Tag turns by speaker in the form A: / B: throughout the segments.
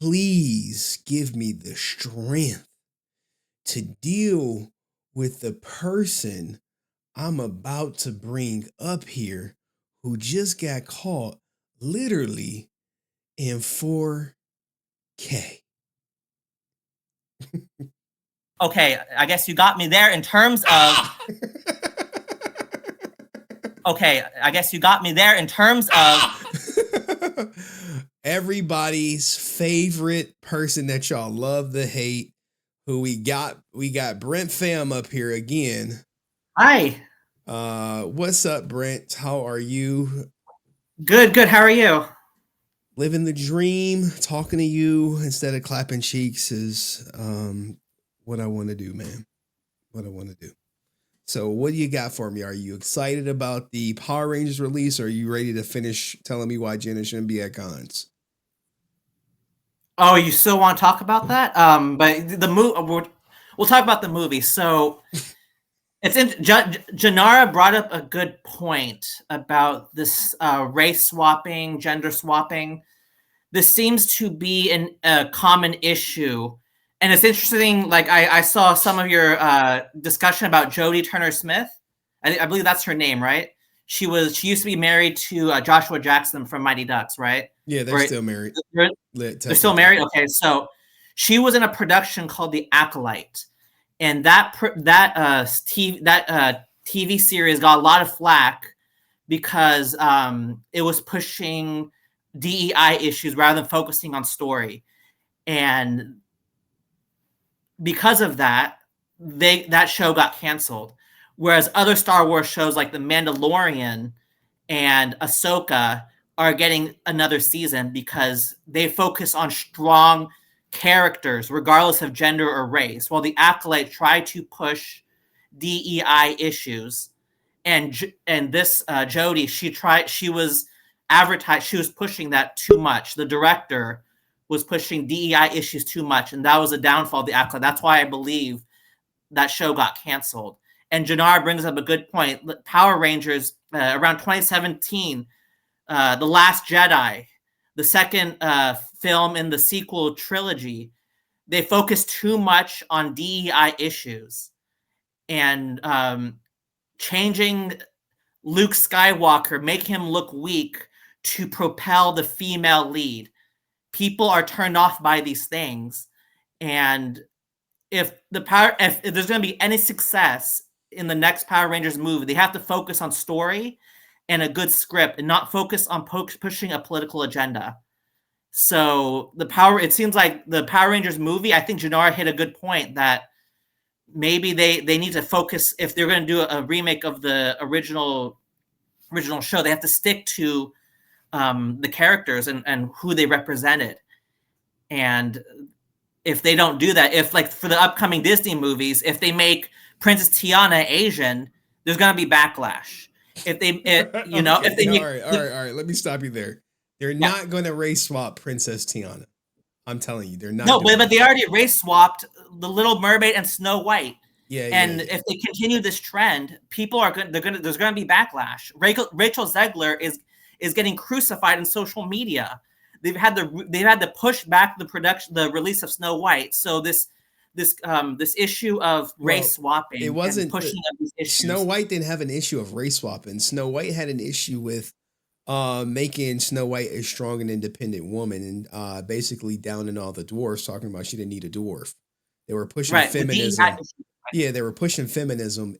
A: please give me the strength to deal with the person I'm about to bring up here who just got caught literally in 4K.
B: Okay, I guess you got me there in terms of. Okay, I guess you got me there in terms of.
A: Everybody's favorite person that y'all love to hate, who we got Brent Pham up here again.
B: Hi.
A: What's up, Brent? How are you?
B: Good. How are you?
A: Living the dream. Talking to you instead of clapping cheeks is what I want to do, man. What I want to do. So, what do you got for me? Are you excited about the Power Rangers release, or are you ready to finish telling me why Jenna shouldn't be at cons?
B: Oh, you still want to talk about that? But the movie, we'll talk about the movie. So it's in. Janara brought up a good point about this race swapping, gender swapping. This seems to be a common issue, and it's interesting. Like I saw some of your discussion about Jodie Turner-Smith. I believe that's her name, right? She used to be married to Joshua Jackson from Mighty Ducks, right?
A: Yeah, they're still married.
B: They're still married. Okay, so she was in a production called The Acolyte, and that TV series got a lot of flack because it was pushing DEI issues rather than focusing on story, and because of that, that show got canceled. Whereas other Star Wars shows like The Mandalorian and Ahsoka are getting another season because they focus on strong characters, regardless of gender or race, while The Acolyte tried to push DEI issues. And this Jodie, she was advertised, she was pushing that too much. The director was pushing DEI issues too much, and that was a downfall of The Acolyte. That's why I believe that show got canceled. And Jannar brings up a good point. Power Rangers, around 2017, The Last Jedi, the second film in the sequel trilogy, they focused too much on DEI issues. And changing Luke Skywalker, make him look weak to propel the female lead. People are turned off by these things. And if there's going to be any success in the next Power Rangers movie, they have to focus on story and a good script and not focus on pushing a political agenda. So it seems like the Power Rangers movie, I think Janara hit a good point that maybe they need to focus, if they're going to do a remake of the original show, they have to stick to the characters and who they represented. And if they don't do that, if like for the upcoming Disney movies, if they make Princess Tiana Asian, there's going to be backlash. If they, if they make,
A: all right, let me stop you there. They're not going to race swap Princess Tiana. I'm telling you, they're not.
B: No, but they already race swapped The Little Mermaid and Snow White.
A: Yeah.
B: If they continue this trend, people are there's going to be backlash. Rachel Zegler is getting crucified in social media. They've had to push back the release of Snow White. So this issue of race swapping,
A: it wasn't
B: and pushing of these issues.
A: Snow White didn't have an issue of race swapping. Snow White had an issue with making Snow White a strong and independent woman, and basically downing all the dwarfs, talking about she didn't need a dwarf. They were pushing feminism. Yeah, they were pushing feminism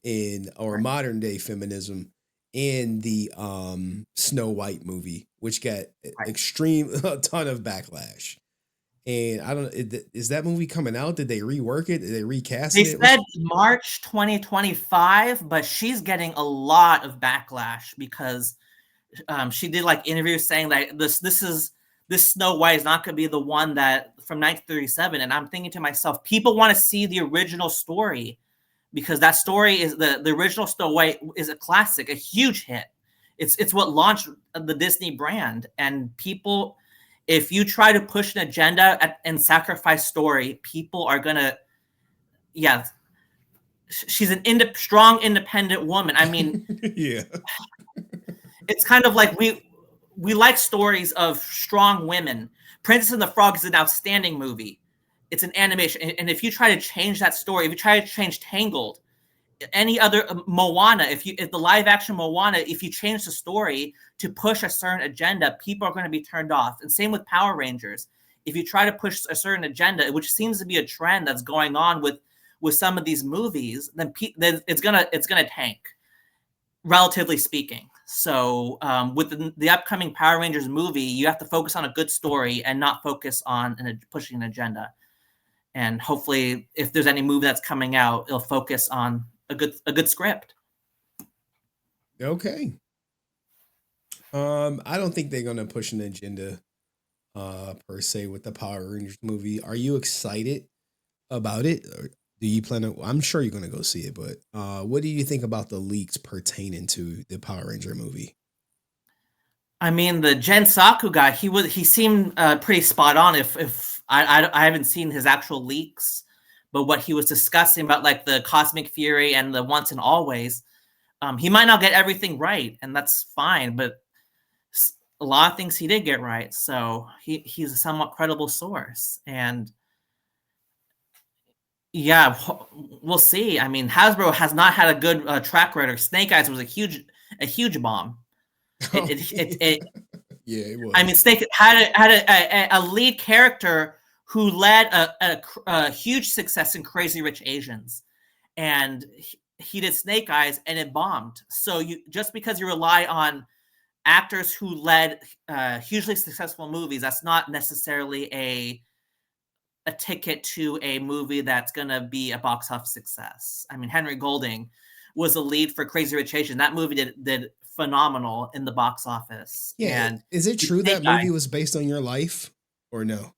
A: or modern day feminism in the Snow White movie, which got a ton of backlash. And I don't know, is that movie coming out? Did they rework it? Did they recast it?
B: They said March 2025, but she's getting a lot of backlash because she did like interviews saying that this Snow White is not going to be the one that from 1937. And I'm thinking to myself, people want to see the original story because that story is the original Snow White is a classic, a huge hit. It's what launched the Disney brand. And people, if you try to push an agenda and sacrifice story, people are going to, she's an strong, independent woman. I mean,
A: yeah.
B: It's kind of like we like stories of strong women, Princess and the Frog is an outstanding movie. It's an animation, and if you try to change that story, if you try to change Tangled, any other Moana, if the live action Moana, if you change the story to push a certain agenda, people are going to be turned off. And same with Power Rangers. If you try to push a certain agenda, which seems to be a trend that's going on with some of these movies, then it's gonna tank, relatively speaking. So with the upcoming Power Rangers movie, you have to focus on a good story and not focus on pushing an agenda. And hopefully, if there's any movie that's coming out, it'll focus on a good script.
A: Okay. I don't think they're gonna push an agenda per se with the Power Rangers movie. Are you excited about it? Or do you plan to, I'm sure you're gonna go see it, but what do you think about the leaks pertaining to the Power Ranger movie?
B: I mean, the Jen Saku guy, he seemed pretty spot on. If I haven't seen his actual leaks, but what he was discussing about like the cosmic fury and the once and always, he might not get everything right, and that's fine. But a lot of things he did get right, so he's a somewhat credible source. And yeah, we'll see. I mean, Hasbro has not had a good track record. Snake Eyes was a huge bomb. It
A: Yeah, it
B: I mean,
A: was.
B: Snake had a lead character who led a huge success in Crazy Rich Asians, and he did Snake Eyes, and it bombed. So just because you rely on actors who led hugely successful movies, that's not necessarily a ticket to a movie that's going to be a box office success. I mean, Henry Golding was a lead for Crazy Rich Asians. That movie did phenomenal in the box office.
A: Yeah,
B: And
A: is it true
B: Snake
A: that
B: Eye
A: movie was based on your life or no?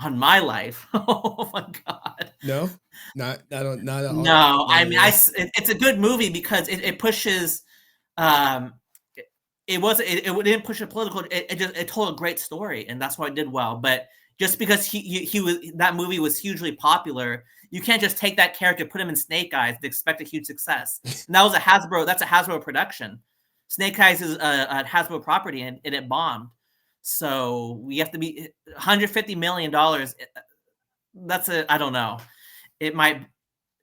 B: on my life. Oh my god.
A: No, not at all.
B: No,
A: None
B: I
A: of
B: mean,
A: that.
B: it's a good movie because it pushes. Um, it didn't push a political. It told a great story, and that's why it did well. But just because he was, that movie was hugely popular, you can't just take that character, put him in Snake Eyes, and expect a huge success. And that was a Hasbro. That's a Hasbro production. Snake Eyes is a Hasbro property, and it bombed. So we have to be $150 million. That's I don't know. It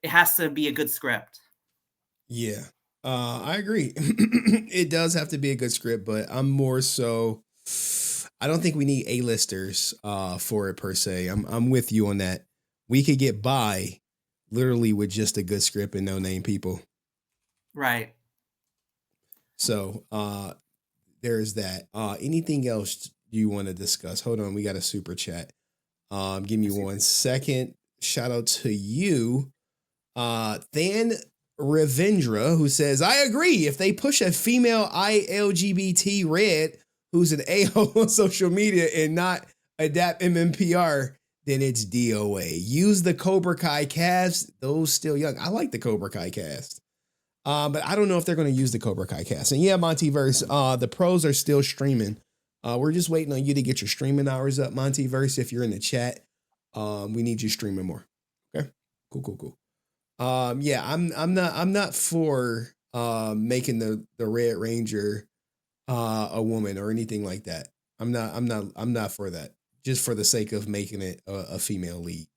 B: has to be a good script.
A: Yeah, I agree. It does have to be a good script, but I'm more so. I don't think we need A-listers for it per se. I'm with you on that. We could get by literally with just a good script and no name people.
B: Right.
A: So there's that. Anything else you want to discuss? Hold on, we got a super chat. Give me 1 second. Shout out to you, Than Ravindra, who says, I agree. If they push a female ILGBT red who's an a-hole on social media and not adapt MMPR, then it's DOA. Use the Cobra Kai cast. Those still young. I like the Cobra Kai cast. But I don't know if they're going to use the Cobra Kai cast. And yeah, Montyverse, the pros are still streaming. We're just waiting on you to get your streaming hours up, Montyverse. If you're in the chat, we need you streaming more. Okay, cool. Yeah, I'm not for making the Red Ranger a woman or anything like that. I'm not for that. Just for the sake of making it a female lead.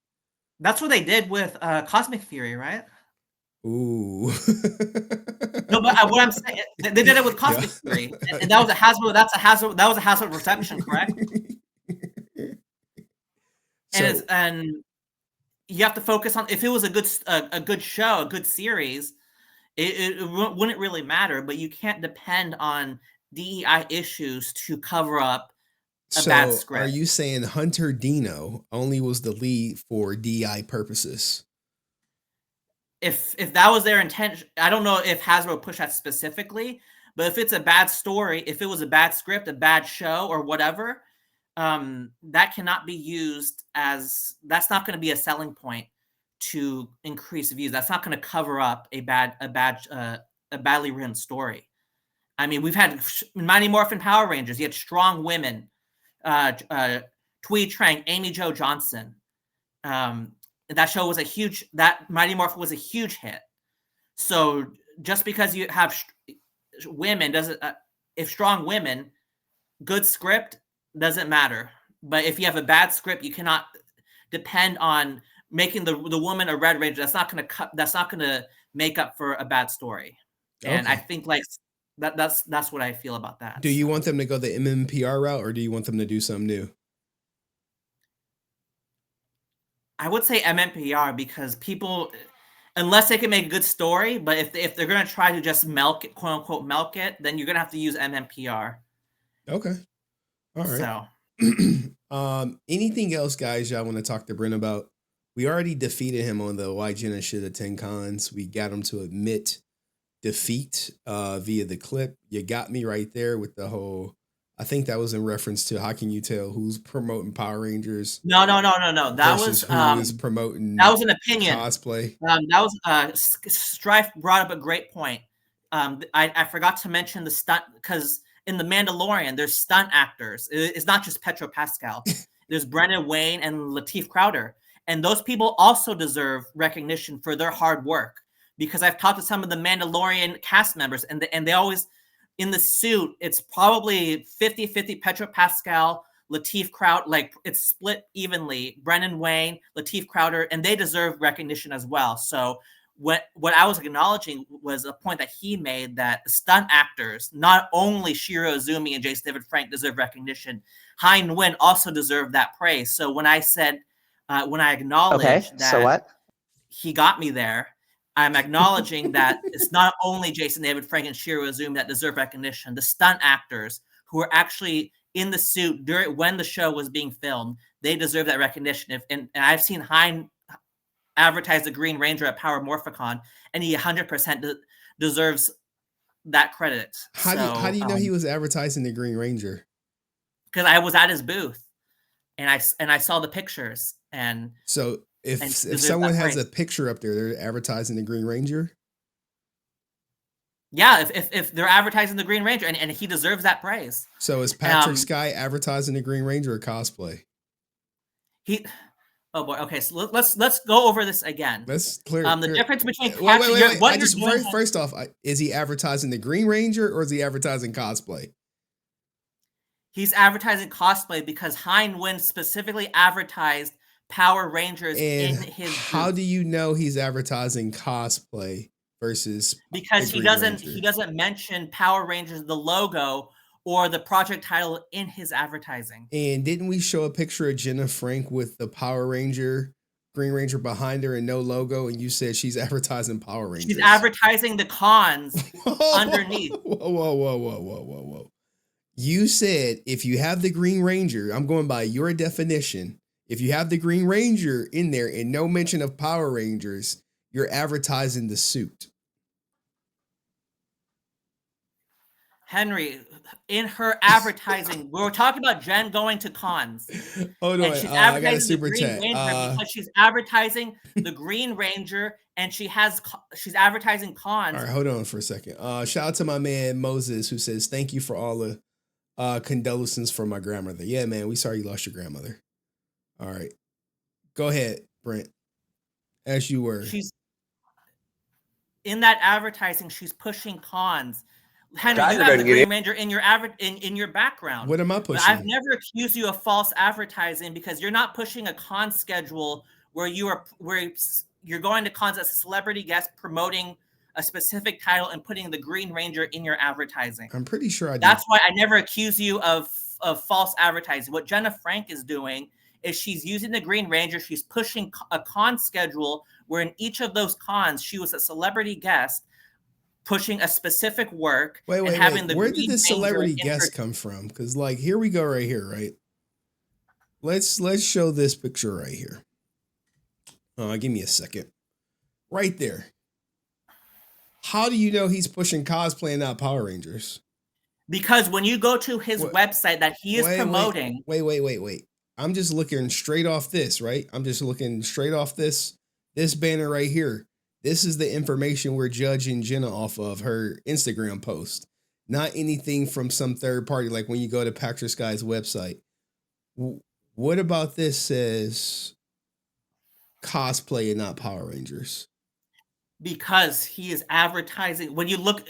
B: That's what they did with Cosmic Fury, right?
A: Ooh.
B: No, but what I'm saying, they did it with
A: Yeah.
B: Cosmic Fury, and that was a Hasbro. That was a Hasbro reception, correct?
A: So
B: And you have to focus on, if it was a good show, a good series, it wouldn't really matter. But you can't depend on DEI issues to cover up a bad
A: So are
B: script.
A: you saying Hunter Dino only was the lead for DI purposes?
B: If that was their intention, I don't know if Hasbro pushed that specifically, but if it's a bad story, if it was a bad script, a bad show, or whatever, that cannot be used as, that's not going to be a selling point to increase views. That's not going to cover up a badly written story. I mean, we've had Mighty Morphin Power Rangers. You had strong women, Tweed Trank, Amy Jo Johnson. That show was that Mighty Morphin was a huge hit. So just because you have women doesn't, if strong women, good script doesn't matter. But if you have a bad script, you cannot depend on making the woman a Red Ranger. That's not gonna make up for a bad story. And I
A: Okay.
B: think like that's what I feel about that.
A: Do you
B: So
A: want them to go the MMPR route, or do you want them to do something new?
B: I would say MMPR because people, unless they can make a good story, but if they're gonna try to just milk it, quote unquote milk it, then you're gonna have to use MMPR.
A: Okay. All right.
B: So
A: Anything else, guys, y'all want to talk to Brent about? We already defeated him on the why Jenna should attend cons. We got him to admit defeat via the clip. You got me right there with the whole. I think that was in reference to how can you tell who's promoting Power Rangers
B: no.
A: versus who is
B: That
A: promoting
B: was an opinion.
A: cosplay.
B: That was Strife brought up a great point. I forgot to mention the stunt because in the Mandalorian there's stunt actors. It's not just Petro Pascal. There's Brendan Wayne and Lateef Crowder, and those people also deserve recognition for their hard work. Because I've talked to some of the Mandalorian cast members, and they always in the suit. It's probably 50-50 Petro Pascal, Lateef Crowder, like it's split evenly. Brendan Wayne, Lateef Crowder, and they deserve recognition as well. So what I was acknowledging was a point that he made that stunt actors, not only Shiro Azumi and Jason David Frank deserve recognition, Hein Nguyen also deserve that praise. So when I said, when I acknowledged that
C: what?
B: he got me there, I'm acknowledging that it's not only Jason David Frank and Shiro Azumi that deserve recognition. The stunt actors who were actually in the suit when the show was being filmed, they deserve that recognition. And I've seen Hein advertise the Green Ranger at Power Morphicon, and he 100% deserves that credit.
A: How do you know he was advertising the Green Ranger?
B: Because I was at his booth, and I saw the pictures. And
A: so if someone has a picture up there, they're advertising the Green Ranger.
B: Yeah, if they're advertising the Green Ranger, and he deserves that praise.
A: So is Patrick Sky advertising the Green Ranger or cosplay?
B: Oh boy. Okay, so let's go over this again.
A: Let's clear
B: the difference between
A: wait. First off, is he advertising the Green Ranger or is he advertising cosplay?
B: He's advertising cosplay because Hein Nguyen specifically advertised Power Rangers in his booth.
A: How do you know he's advertising cosplay versus
B: because he doesn't mention Power Rangers, the logo or the project title in his advertising.
A: And didn't we show a picture of Jenna Frank with the Power Ranger, Green Ranger behind her and no logo, and you said she's advertising Power Rangers?
B: She's advertising the cons underneath.
A: Whoa. You said if you have the Green Ranger, I'm going by your definition, if you have the Green Ranger in there and no mention of Power Rangers, you're advertising the suit.
B: Henry, in her advertising, we were talking about Jen going to cons.
A: Hold on,
B: she's
A: I got a super chat.
B: Because she's advertising the Green Ranger, and she's advertising cons.
A: All right, hold on for a second. Shout out to my man Moses, who says thank you for all the condolences for my grandmother. Yeah, man, we sorry you lost your grandmother. All right, go ahead, Brent. As you were,
B: she's in that advertising. She's pushing cons. Henry, you have the Green Ranger in your in your background.
A: What am I pushing?
B: But I've never accused you of false advertising because you're not pushing a con schedule where you're going to cons as a celebrity guest promoting a specific title and putting the Green Ranger in your advertising.
A: I'm pretty sure I did.
B: That's why I never accuse you of false advertising. What Jenna Frank is doing is she's using the Green Ranger. She's pushing a con schedule where in each of those cons, she was a celebrity guest pushing a specific work.
A: Wait. Where did this celebrity guest come from? Because like, here we go right here, right? Let's show this picture right here. Give me a second. Right there. How do you know he's pushing cosplay and not Power Rangers?
B: Because when you go to his website that he is promoting.
A: Wait. I'm just looking straight off this, right? I'm just looking straight off this banner right here. This is the information we're judging Jenna off of her Instagram post, not anything from some third party. Like when you go to Patrick Sky's website, what about this says cosplay and not Power Rangers?
B: Because he is advertising. When you look,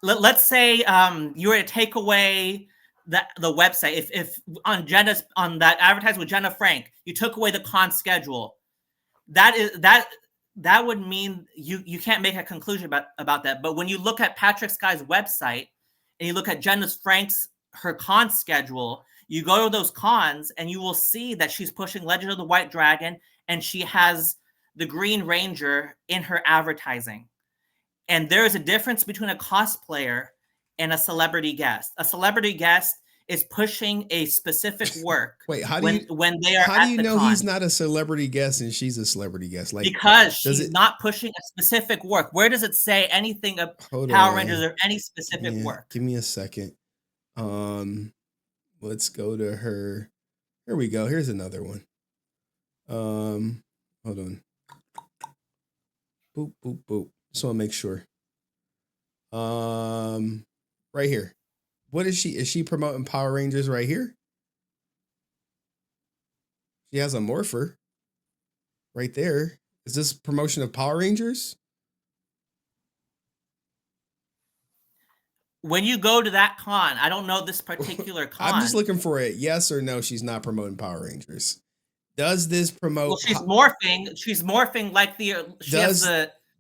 B: let's say you were to take away the website, if on Jenna's, on that advertisement with Jenna Frank, you took away the con schedule, that would mean you can't make a conclusion about that. But when you look at Patrick Sky's website and you look at her con schedule, you go to those cons and you will see that she's pushing Legend of the White Dragon, and she has the Green Ranger in her advertising. And there is a difference between a cosplayer and a celebrity guest. A celebrity guest is pushing a specific work.
A: Wait,
B: when they are
A: how do you
B: at the
A: know
B: con.
A: he's not a celebrity guest and she's a celebrity guest? Like,
B: because she's not pushing a specific work. Where does it say anything of Power Rangers or any specific work?
A: Give me a second. Let's go to her. Here we go. Here's another one. Hold on. Boop, boop, boop. So I'll make sure. Right here. What is she? Is she promoting Power Rangers right here? She has a morpher right there. Is this promotion of Power Rangers?
B: When you go to that con, I don't know this particular con.
A: I'm just looking for it. Yes or no, she's not promoting Power Rangers. Does this promote?
B: Well, she's morphing. She's morphing like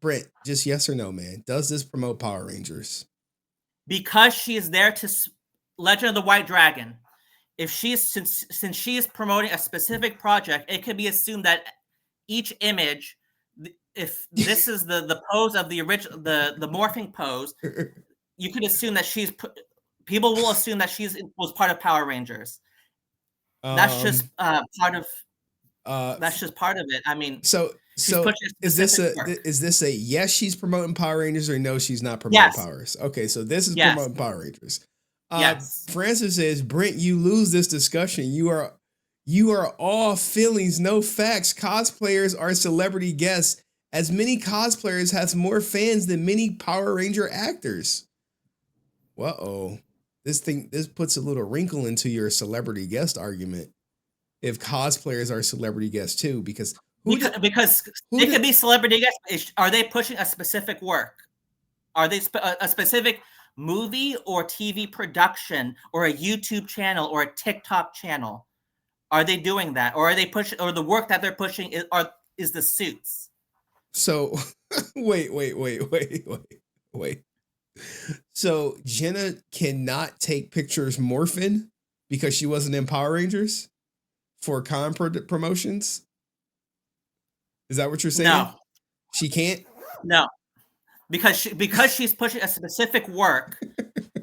A: Brent, just yes or no, man. Does this promote Power Rangers?
B: Because she is there to Legend of the White Dragon. If since she is promoting a specific project, it could be assumed that each image, if this is the pose of the original, the morphing pose, you could assume that people will assume that was part of Power Rangers. That's just part of. That's just part of it. I mean,
A: so is this a yes, she's promoting Power Rangers, or no, she's not promoting Powers? Okay, so this is promoting Power Rangers. Yes. Francis says, Brent, you lose this discussion. You are all feelings, no facts. Cosplayers are celebrity guests. As many cosplayers has more fans than many Power Ranger actors. This puts a little wrinkle into your celebrity guest argument. If cosplayers are celebrity guests too, because they
B: could be celebrity guests. Are they pushing a specific work? Are they a specific movie or TV production or a YouTube channel or a TikTok channel? Are they doing that, or are they pushing, or the work that they're pushing is the suits?
A: So wait. So Jenna cannot take pictures morphin because she wasn't in Power Rangers for con promotions? Is that what you're saying?
B: No.
A: She can't?
B: No. Because she's pushing a specific work,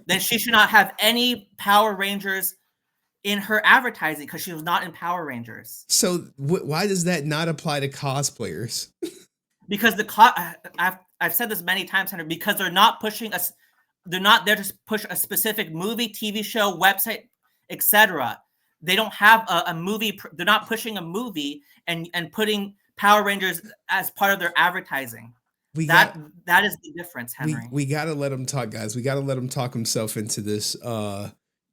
B: then she should not have any Power Rangers in her advertising because she was not in Power Rangers.
A: So why does that not apply to cosplayers?
B: Because I've said this many times, Henry, because they're not there to push a specific movie, TV show, website, etc. They don't have a movie. They're not pushing a movie and putting Power Rangers as part of their advertising. That is the difference, Henry.
A: We got to let him talk, guys. We got to let him talk himself into this.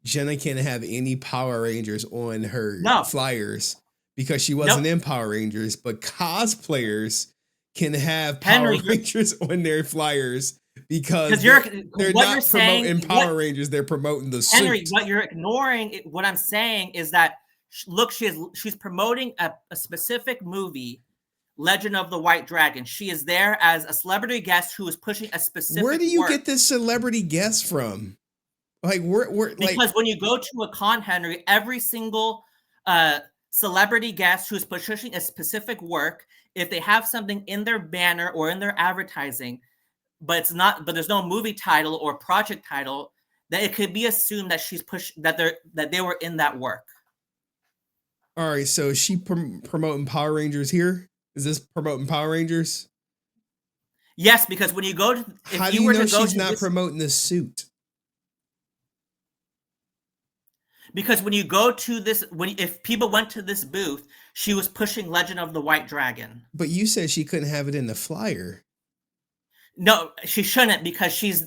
A: Jenna can't have any Power Rangers on her flyers because she wasn't in Power Rangers, but cosplayers can have Power Rangers on their flyers because they're not promoting Power Rangers. They're promoting the suit.
B: Henry, what you're ignoring, what I'm saying is that, look, she's promoting a specific movie, Legend of the White Dragon. She is there as a celebrity guest who is pushing a specific
A: Where do you get this celebrity guest from? Like,
B: because when you go to a con, Henry, every single celebrity guest who is pushing a specific work, if they have something in their banner or in their advertising, but there's no movie title or project title, that it could be assumed that that they were in that work.
A: All right, so is she promoting Power Rangers here? Is this promoting Power Rangers?
B: Yes, because when you go to,
A: how do you know she's not promoting the suit?
B: Because when you go to this, if people went to this booth, she was pushing Legend of the White Dragon.
A: But you said she couldn't have it in the flyer.
B: No, she shouldn't, because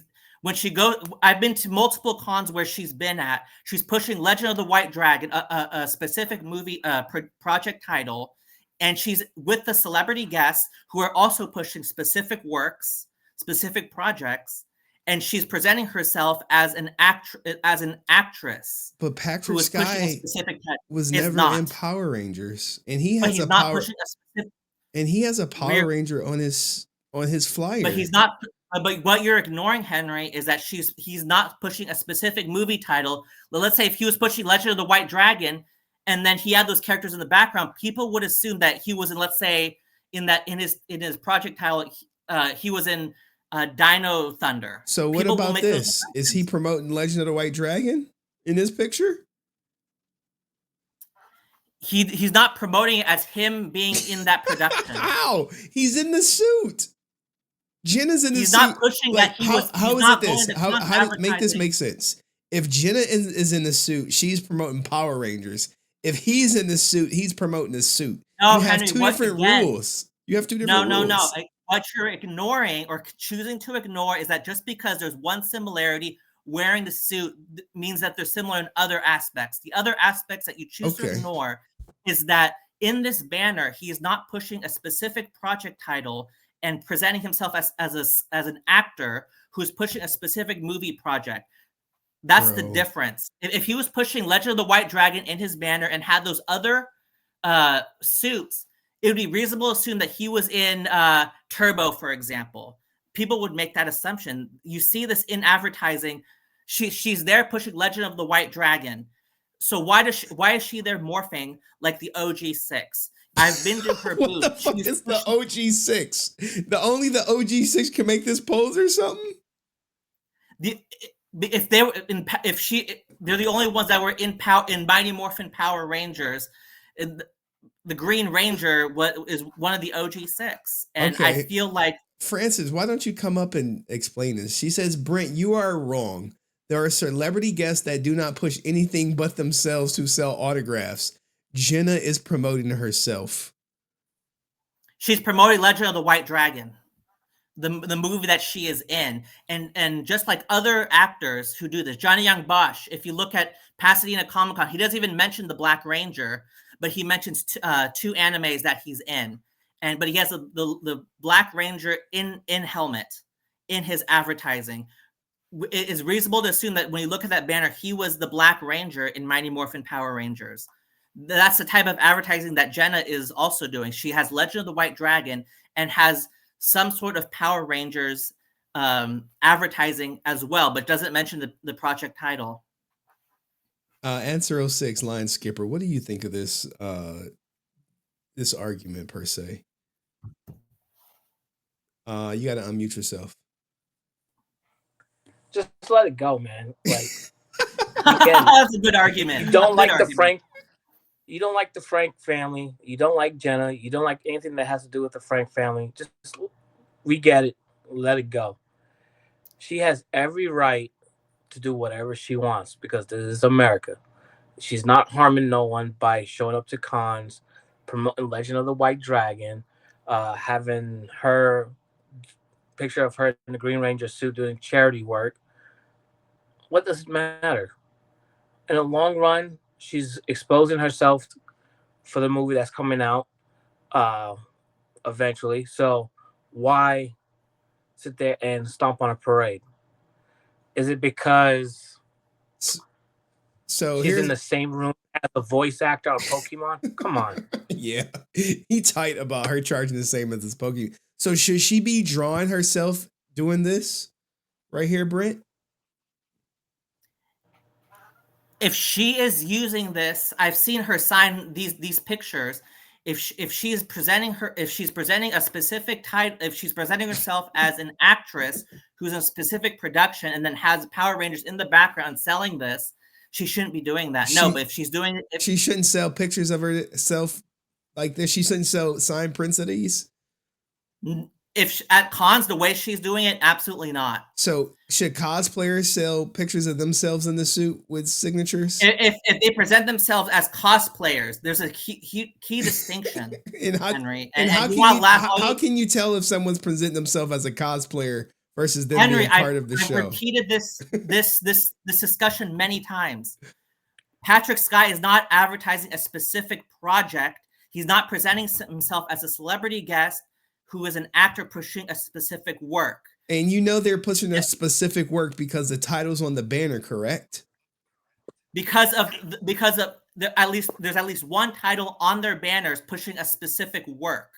B: I've been to multiple cons where she's been at. She's pushing Legend of the White Dragon, a specific movie project title, and she's with the celebrity guests who are also pushing specific works, specific projects, and she's presenting herself as an actress
A: But
B: who
A: Patrick
B: is pushing a
A: Sky
B: specific type.
A: was
B: Is
A: never in
B: not,
A: Power Rangers, and he
B: but
A: has a
B: he's not
A: power
B: pushing a specific.
A: and he has a Power
B: We're,
A: Ranger on his
B: but
A: flyer.
B: he's not. But what you're ignoring, Henry, is that he's not pushing a specific movie title. Well, let's say if he was pushing Legend of the White Dragon, and then he had those characters in the background, people would assume that he was in, let's say, in his project title, he was in Dino Thunder.
A: So what
B: People will
A: about
B: make those
A: this? Is he promoting Legend of the White Dragon in this picture?
B: He's not promoting it as him being in that production.
A: How? He's in the suit. Jenna's in the
B: He's
A: suit.
B: not pushing
A: Like
B: that he was.
A: how
B: He's
A: is
B: not
A: it this?
B: going to
A: How did make this
B: advertising.
A: make sense? If Jenna is in the suit, she's promoting Power Rangers. If he's in the suit, he's promoting the suit.
B: No,
A: You have
B: Henry,
A: two different rules. You have two different rules.
B: No. What you're ignoring or choosing to ignore is that just because there's one similarity, wearing the suit means that they're similar in other aspects. The other aspects that you choose to ignore is that in this banner, he is not pushing a specific project title and presenting himself as an actor who's pushing a specific movie project. That's the difference. If he was pushing Legend of the White Dragon in his banner and had those other suits, it would be reasonable to assume that he was in Turbo, for example. People would make that assumption. You see this in advertising. She's there pushing Legend of the White Dragon. So why is she there morphing like the OG6? I've been to her booth.
A: What the fuck is the OG6? The OG6 can make this pose or something?
B: If they were in, they're the only ones that were in Mighty Morphin Power Rangers. The Green Ranger is one of the OG6, and I feel like
A: Francis, why don't you come up and explain this? She says, Brent, you are wrong. There are celebrity guests that do not push anything but themselves to sell autographs. Jenna is promoting herself.
B: She's promoting Legend of the White Dragon, the movie that she is in, and just like other actors who do this, Johnny Young Bosch. If you look at Pasadena Comic Con, he doesn't even mention the Black Ranger, but he mentions two animes that he's in, but he has the Black Ranger in helmet in his advertising. It is reasonable to assume that when you look at that banner, he was the Black Ranger in Mighty Morphin Power Rangers. That's the type of advertising that Jenna is also doing. She has Legend of the White Dragon and has some sort of Power Rangers advertising as well, but doesn't mention the project title.
A: Answer 06, Line Skipper. What do you think of this this argument per se? You got to unmute yourself.
C: Just let it go, man. Like,
B: again, that's a good argument.
C: You don't like the Frank. You don't like the Frank family. You don't like Jenna. You don't like anything that has to do with the Frank family. Just we get it. Let it go. She has every right to do whatever she wants because this is America. She's not harming no one by showing up to cons, promoting Legend of the White Dragon, having her picture of her in the Green Ranger suit doing charity work. What does it matter? In the long run, she's exposing herself for the movie that's coming out eventually. So why sit there and stomp on a parade? Is it because she's in the same room as the voice actor on Pokemon? Come on.
A: Yeah, he tight about her charging the same as this Pokemon. So should she be drawing herself doing this right here, Brent?
B: If she is using this, I've seen her sign these pictures. If she's presenting a specific title, if she's presenting herself as an actress who's in a specific production and then has Power Rangers in the background selling this, she shouldn't be doing that. But if she's doing it,
A: she shouldn't sell pictures of herself like this. She shouldn't sell signed prints of these.
B: If at cons the way she's doing it, absolutely not.
A: So should cosplayers sell pictures of themselves in the suit with signatures?
B: If they present themselves as cosplayers, there's a key distinction, Henry.
A: And how can you tell if someone's presenting themselves as a cosplayer versus them being part of the show?
B: I've repeated this discussion many times. Patrick Sky is not advertising a specific project. He's not presenting himself as a celebrity guest who is an actor pushing a specific work.
A: And they're pushing a specific work because the title's on the banner, correct?
B: Because there's at least one title on their banners pushing a specific work.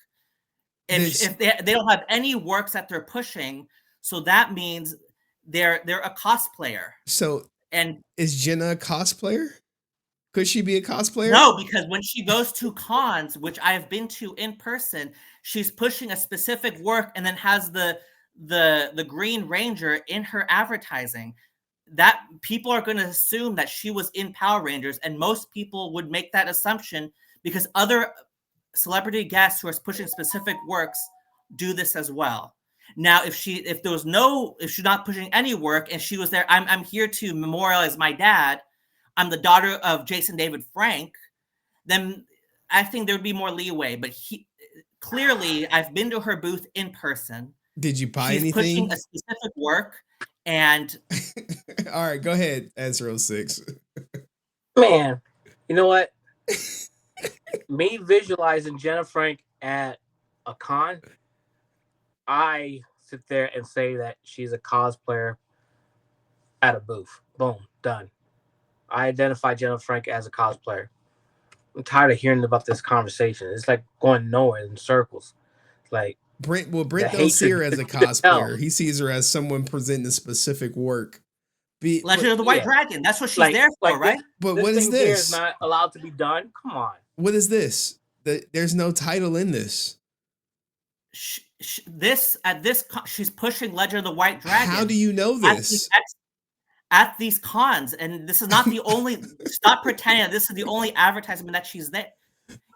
B: If they don't have any works that they're pushing, so that means they're a cosplayer.
A: So,
B: and
A: is Jenna a cosplayer? Could she be a cosplayer?
B: No, because when she goes to cons, which I have been to in person, she's pushing a specific work and then has the Green Ranger in her advertising. That people are going to assume that she was in Power Rangers, and most people would make that assumption because other celebrity guests who are pushing specific works do this as well. Now, if she's not pushing any work and she was there, I'm here to memorialize my dad, I'm the daughter of Jason David Frank, then I think there'd be more leeway. But clearly, I've been to her booth in person.
A: Did you buy
B: She's
A: anything?
B: Pushing a specific work, and
A: all right, go ahead, Answer 06.
C: Man, you know what? Me visualizing Jenna Frank at a con, I sit there and say that she's a cosplayer at a booth. Boom, done. I identify Jenna Frank as a cosplayer. I'm tired of hearing about this conversation. It's like going nowhere in circles. It's like
A: Brent don't see her as a cosplayer. He sees her as someone presenting a specific work.
B: Legend of the White Dragon. That's what she's there for, right?
A: But what is this?
C: Is not allowed to be done. Come on.
A: What is this? There's no title in this.
B: She's pushing Legend of the White Dragon.
A: How do you know this?
B: At these cons, and this is not the only. Stop pretending this is the only advertisement that she's there.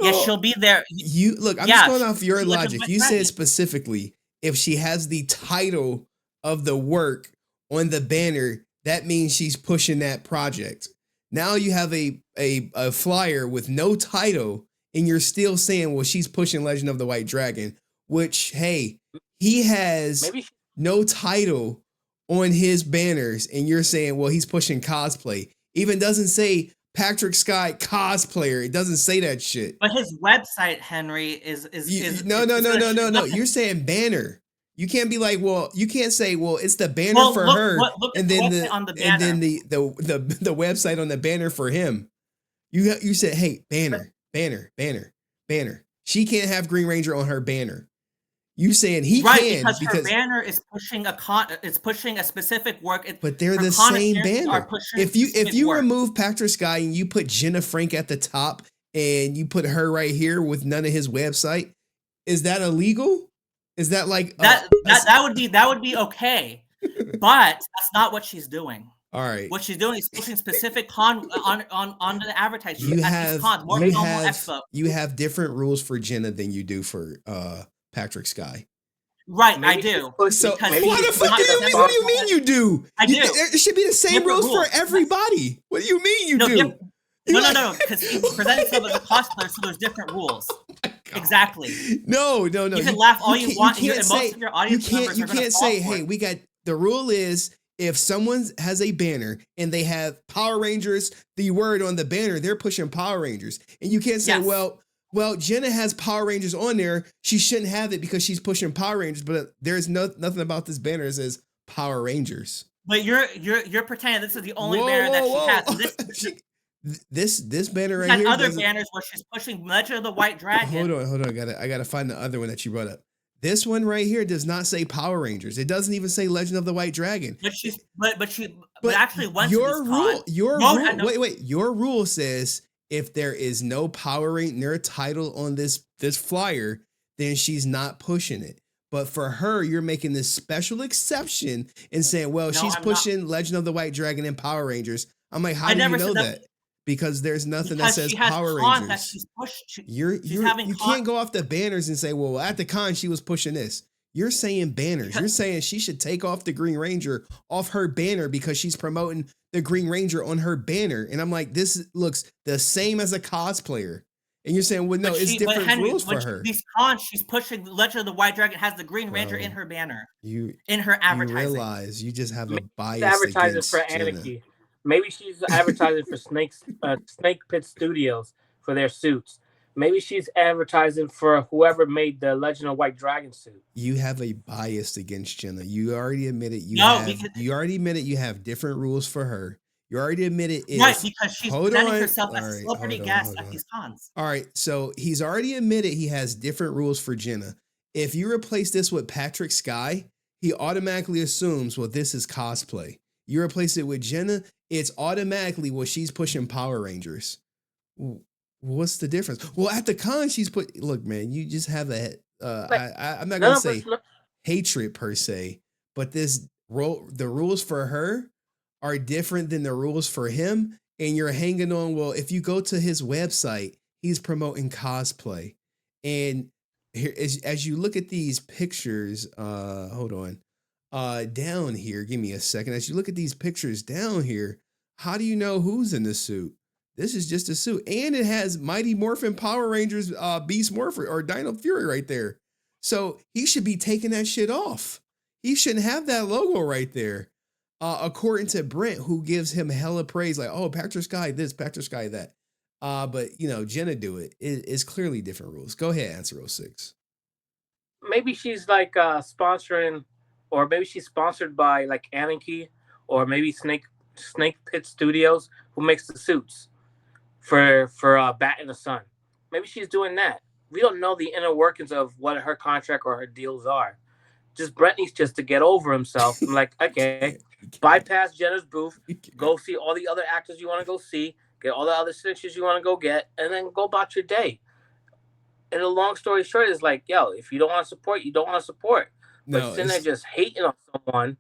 B: Yes, she'll be there.
A: I'm just going off your logic. You said specifically if she has the title of the work on the banner, that means she's pushing that project. Now you have a flyer with no title, and you're still saying, well, she's pushing Legend of the White Dragon, which, hey, he has no title on his banners, and you're saying, well, he's pushing cosplay. Even doesn't say Patrick Sky cosplayer. It doesn't say that shit.
B: But his website, Henry, is
A: no. You're saying banner. You can't be like, well, you can't say, well, it's the banner for her, and then the website on the banner for him. You said, hey, banner. She can't have Green Ranger on her banner. You saying he can
B: because her banner is pushing a specific work.
A: But they're the same banner. If you remove Patrick Sky and you put Jenna Frank at the top and you put her right here with none of his website, is that illegal? Is that like
B: that would be okay, but that's not what she's doing.
A: All right,
B: what she's doing is pushing specific on the advertising.
A: You have different rules for Jenna than you do for Patrick Sky.
B: Right, maybe I do.
A: So what the fuck do you mean? What do you mean you do?
B: I do.
A: It should be the same rules for everybody. What do you mean you do?
B: No, because he presented himself as a cosplayer, so there's different rules. Exactly.
A: No.
B: You can laugh all you want, and most of your audience members are going to fall for it.
A: You can't say, hey, we got the rule is if someone has a banner and they have Power Rangers, the word on the banner, they're pushing Power Rangers, and you can't say, well, Jenna has Power Rangers on there. She shouldn't have it because she's pushing Power Rangers, but there's nothing about this banner that says Power Rangers.
B: But you're pretending this is the only banner that she has.
A: This banner right
B: here.
A: Has
B: other banners where she's pushing Legend of the White Dragon.
A: Hold on. I gotta find the other one that you brought up. This one right here does not say Power Rangers. It doesn't even say Legend of the White Dragon.
B: But actually went
A: your
B: to this
A: rule. Wait. Your rule says if there is no Power Ranger title on this flyer, then she's not pushing it. But for her, you're making this special exception and saying, well, she's pushing Legend of the White Dragon and Power Rangers. I'm like, how do you know that? Because there's nothing that says Power Rangers. You can't go off the banners and say, well, at the con, she was pushing this. You're saying banners. You're saying she should take off the Green Ranger off her banner because she's promoting the Green Ranger on her banner. And I'm like, this looks the same as a cosplayer. And you're saying, well, no, it's different rules for her.
B: These cons, she's pushing Legend of the White Dragon, has the Green Ranger in her banner. In her advertising.
A: You realize you just have a bias
C: advertising for Anarchy. Maybe she's advertising for Snake Pit Studios for their suits. Maybe she's advertising for whoever made the Legend of White Dragon suit.
A: You have a bias against Jenna. You already admitted
B: No, because
A: you have different rules for her. You already admitted
B: right,
A: it's
B: because she's
A: hold
B: presenting
A: on.
B: herself
A: All
B: as a
A: right,
B: celebrity
A: hold on,
B: guest
A: hold
B: at
A: on.
B: these cons.
A: All right, so he's already admitted he has different rules for Jenna. If you replace this with Patrick Sky, he automatically assumes, well, this is cosplay. You replace it with Jenna, it's automatically, well, she's pushing Power Rangers. What's the difference? Well, at the con, she's put. Look, man, you just have a.
C: Like
A: I'm not
C: none
A: gonna
C: of us.
A: say hatred per se, but the rules for her are different than the rules for him, and you're hanging on. Well, if you go to his website, he's promoting cosplay, and here as you look at these pictures, hold on, down here, give me a second. As you look at these pictures down here, how do you know who's in the suit? This is just a suit, and it has Mighty Morphin Power Rangers, Beast Morphin or Dino Fury right there. So he should be taking that shit off. He shouldn't have that logo right there. According to Brent, who gives him hella praise, like, oh, Patrick Sky this, Patrick Sky that. But Jenna do it. It's clearly different rules. Go ahead, answer 06.
C: Maybe she's like sponsoring, or maybe she's sponsored by like Anarchy, or maybe Snake Pit Studios, who makes the suits for Bat in the Sun. Maybe she's doing that. We don't know the inner workings of what her contract or her deals are. Just Brent needs just to get over himself. I'm like, okay, bypass Jenna's booth, go see all the other actors you want to go see, get all the other signatures you want to go get, and then go about your day. And the long story short is like, yo, if you don't want to support, you don't want to support. But
A: No,
C: sitting there just hating on someone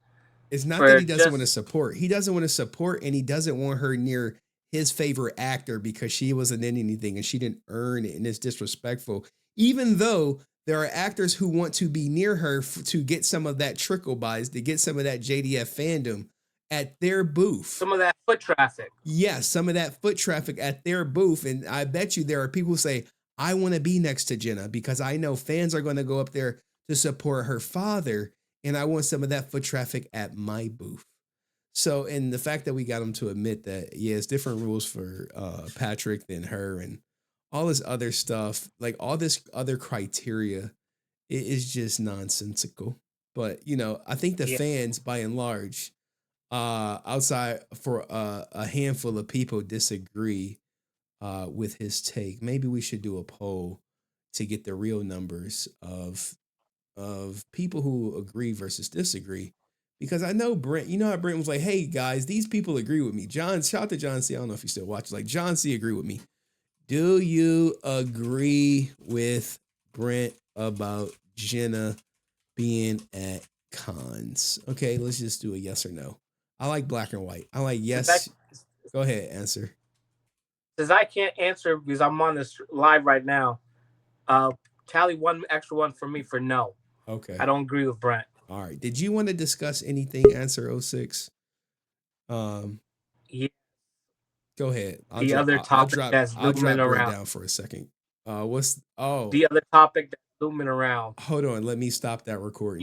A: it's not that
C: for
A: he doesn't want to
C: just
A: support. He doesn't want to support, and he doesn't want her near his favorite actor because she wasn't in anything and she didn't earn it, and it's disrespectful. Even though there are actors who want to be near her to get some of that trickle buys, to get some of that JDF fandom at their booth.
C: some of that foot traffic.
A: Yes, some of that foot traffic at their booth. And I bet you there are people who say, I want to be next to Jenna because I know fans are going to go up there to support her father. And I want some of that foot traffic at my booth. So, and the fact that we got him to admit that, yeah, it's different rules for Patrick than her and all this other stuff, like all this other criteria, it is just nonsensical. But, I think the
C: Yeah.
A: fans, by and large, outside for a handful of people disagree with his take. Maybe we should do a poll to get the real numbers of people who agree versus disagree. Because I know Brent, how Brent was like, hey guys, these people agree with me. Shout out to John C. I don't know if he still watches. Like, John C. agree with me. Do you agree with Brent about Jenna being at cons? Okay, let's just do a yes or no. I like black and white. I like yes. Go ahead, answer.
C: Since I can't answer because I'm on this live right now, tally one extra one for me for no.
A: Okay.
C: I don't agree with Brent.
A: All right. Did you want to discuss anything? Answer 06.
C: Yeah.
A: Go ahead.
C: I'll
A: drop Brent
C: around
A: down for a second.
C: the other topic that's looming around.
A: Hold on. Let me stop that recording.